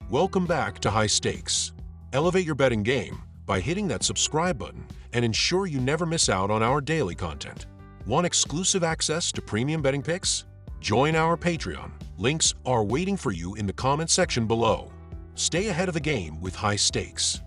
Welcome back to High Stakes. Elevate your betting game by hitting that subscribe button and ensure you never miss out on our daily content. Want exclusive access to premium betting picks? Join our Patreon. Links are waiting for you in the comment section below. Stay ahead of the game with High Stakes.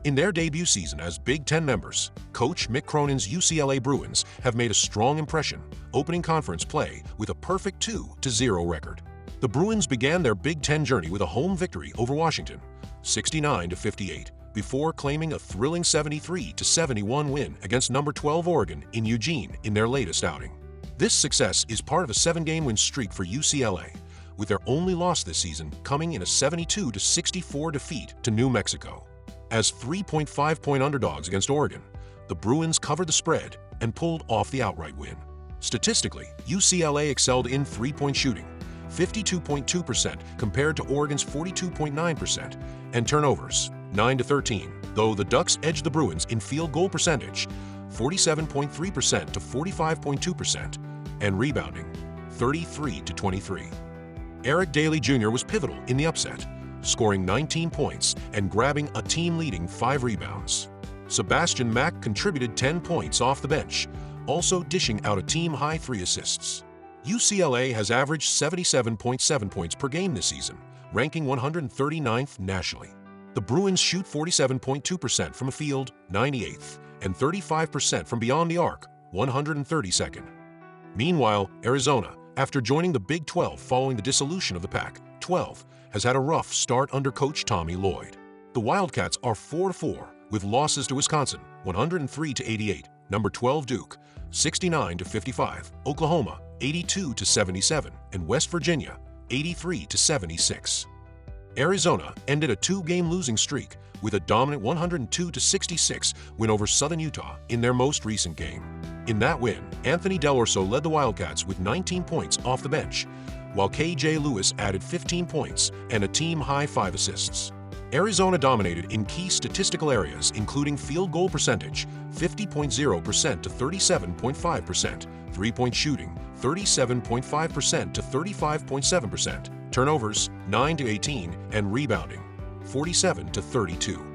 In their debut season as Big Ten members, Coach Mick Cronin's UCLA Bruins have made a strong impression, opening conference play with a perfect 2-0 record. The Bruins began their Big Ten journey with a home victory over Washington, 69-58, before claiming a thrilling 73-71 win against number 12 Oregon in Eugene in their latest outing. This success is part of a 7-game win streak for UCLA, with their only loss this season coming in a 72-64 defeat to New Mexico. As 3.5-point underdogs against Oregon, the Bruins covered the spread and pulled off the outright win. Statistically, UCLA excelled in three-point shooting, 52.2% compared to Oregon's 42.9%, and turnovers, 9-13, though the Ducks edged the Bruins in field goal percentage, 47.3% to 45.2%, and rebounding, 33-23. Eric Daly Jr. was pivotal in the upset, scoring 19 points and grabbing a team-leading 5 rebounds. Sebastian Mack contributed 10 points off the bench, also dishing out a team-high 3 assists. UCLA has averaged 77.7 points per game this season, ranking 139th nationally. The Bruins shoot 47.2% from the field, 98th, and 35% from beyond the arc, 132nd. Meanwhile, Arizona, after joining the Big 12 following the dissolution of the Pac-12, has had a rough start under coach Tommy Lloyd. The Wildcats are 4-4, with losses to Wisconsin, 103-88, number 12 Duke, 69-55, Oklahoma, 82-77, and West Virginia, 83-76. Arizona ended a 2-game losing streak with a dominant 102-66 win over Southern Utah in their most recent game. In that win, Anthony Delorso led the Wildcats with 19 points off the bench, while K.J. Lewis added 15 points and a team-high 5 assists. Arizona dominated in key statistical areas including field goal percentage, 50.0% to 37.5%, three-point shooting, 37.5% to 35.7%, turnovers, 9-18, and rebounding, 47-32.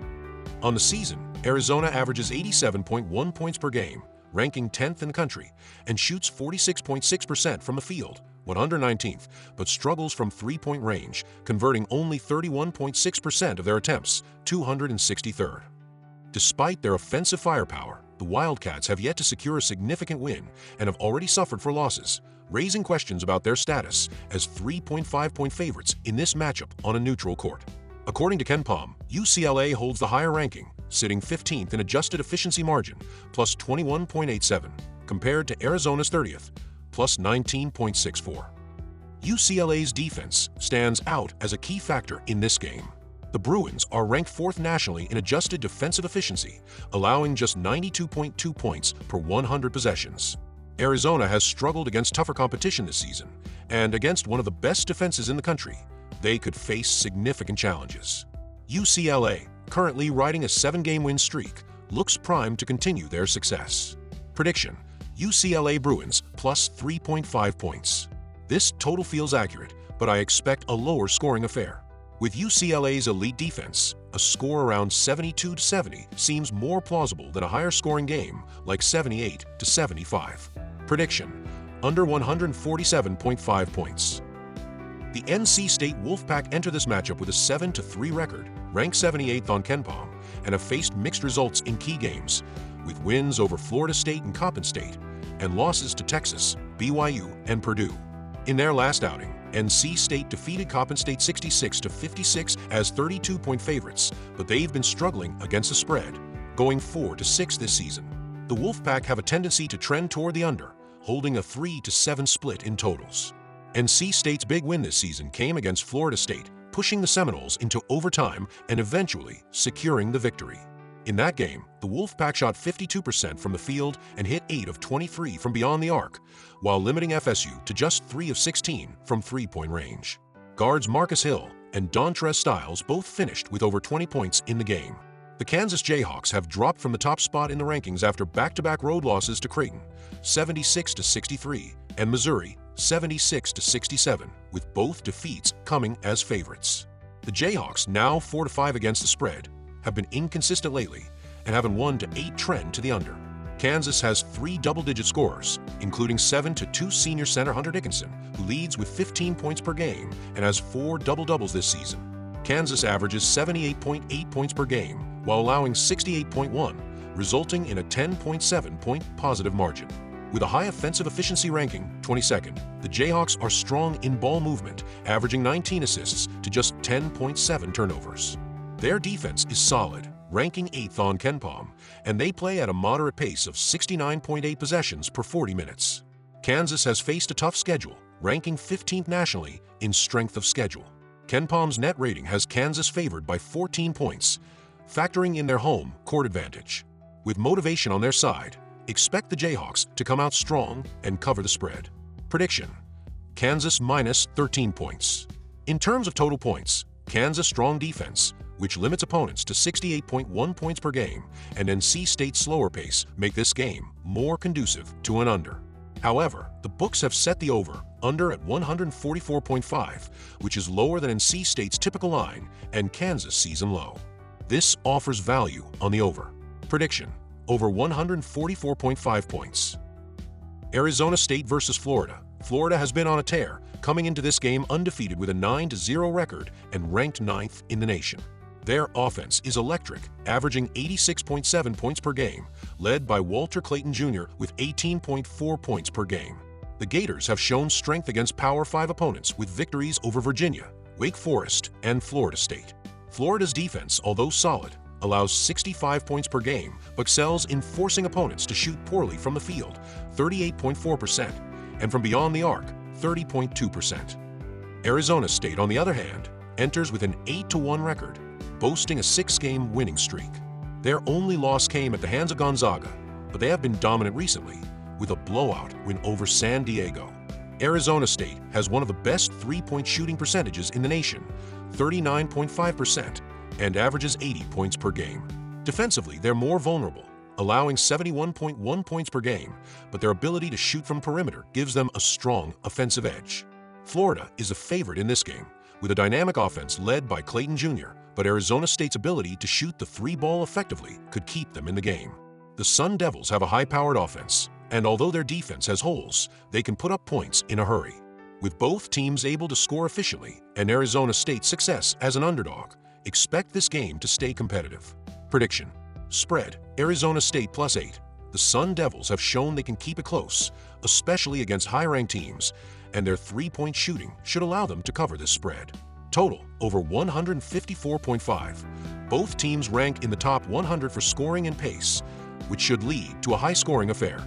On the season, Arizona averages 87.1 points per game, ranking 10th in the country, and shoots 46.6% from the field, 119th, but struggles from three-point range, converting only 31.6% of their attempts, 263rd. Despite their offensive firepower, the Wildcats have yet to secure a significant win and have already suffered for losses, raising questions about their status as 3.5-point favorites in this matchup on a neutral court. According to Ken Pom, UCLA holds the higher ranking, sitting 15th in adjusted efficiency margin, plus 21.87, compared to Arizona's 30th, plus 19.64. UCLA's defense stands out as a key factor in this game. The Bruins are ranked 4th nationally in adjusted defensive efficiency, allowing just 92.2 points per 100 possessions. Arizona has struggled against tougher competition this season, and against one of the best defenses in the country, they could face significant challenges. UCLA, currently riding a 7-game win streak, looks primed to continue their success. Prediction: UCLA Bruins plus 3.5 points. This total feels accurate, but I expect a lower scoring affair. With UCLA's elite defense, a score around 72-70 seems more plausible than a higher scoring game like 78-75. Prediction: under 147.5 points. The NC State Wolfpack enter this matchup with a 7-3 record, ranked 78th on KenPom, and have faced mixed results in key games, with wins over Florida State and Coppin State, and losses to Texas, BYU, and Purdue. In their last outing, NC State defeated Coppin State 66-56 as 32-point favorites, but they've been struggling against the spread, going 4-6 this season. The Wolfpack have a tendency to trend toward the under, holding a 3-7 split in totals. NC State's big win this season came against Florida State, pushing the Seminoles into overtime and eventually securing the victory. In that game, the Wolfpack shot 52% from the field and hit 8 of 23 from beyond the arc, while limiting FSU to just 3 of 16 from three-point range. Guards Marcus Hill and Dontrez Styles both finished with over 20 points in the game. The Kansas Jayhawks have dropped from the top spot in the rankings after back-to-back road losses to Creighton, 76-63, and Missouri, 76-67, with both defeats coming as favorites. The Jayhawks, now 4-5 against the spread, have been inconsistent lately and have an 1-8 trend to the under. Kansas has 3 double-digit scorers, including 7-2 senior center Hunter Dickinson, who leads with 15 points per game and has 4 double-doubles this season. Kansas averages 78.8 points per game, while allowing 68.1, resulting in a 10.7-point positive margin. With a high offensive efficiency ranking, 22nd, the Jayhawks are strong in ball movement, averaging 19 assists to just 10.7 turnovers. Their defense is solid, ranking 8th on KenPom, and they play at a moderate pace of 69.8 possessions per 40 minutes. Kansas has faced a tough schedule, ranking 15th nationally in strength of schedule. KenPom's net rating has Kansas favored by 14 points, factoring in their home court advantage. With motivation on their side, expect the Jayhawks to come out strong and cover the spread. Prediction: Kansas minus 13 points. In terms of total points, Kansas' strong defense, which limits opponents to 68.1 points per game, and NC State's slower pace make this game more conducive to an under. However, the books have set the over/under at 144.5, which is lower than NC State's typical line and Kansas' season low. This offers value on the over. Prediction: over 144.5 points. Arizona State versus Florida. Florida has been on a tear, coming into this game undefeated with a 9-0 record and ranked 9th in the nation. Their offense is electric, averaging 86.7 points per game, led by Walter Clayton Jr. with 18.4 points per game. The Gators have shown strength against Power 5 opponents with victories over Virginia, Wake Forest, and Florida State. Florida's defense, although solid, allows 65 points per game, but excels in forcing opponents to shoot poorly from the field, 38.4%, and from beyond the arc, 30.2%. Arizona State, on the other hand, enters with an 8-1 record, boasting a 6-game winning streak. Their only loss came at the hands of Gonzaga, but they have been dominant recently, with a blowout win over San Diego. Arizona State has one of the best three-point shooting percentages in the nation, 39.5%, and averages 80 points per game. Defensively, they're more vulnerable, allowing 71.1 points per game, but their ability to shoot from perimeter gives them a strong offensive edge. Florida is a favorite in this game, with a dynamic offense led by Clayton Jr., but Arizona State's ability to shoot the three ball effectively could keep them in the game. The Sun Devils have a high-powered offense, and although their defense has holes, they can put up points in a hurry. With both teams able to score efficiently and Arizona State's success as an underdog, expect this game to stay competitive. Prediction: spread, Arizona State +8. The Sun Devils have shown they can keep it close, especially against high-ranked teams, and their three-point shooting should allow them to cover this spread. Total, over 154.5. Both teams rank in the top 100 for scoring and pace, which should lead to a high-scoring affair.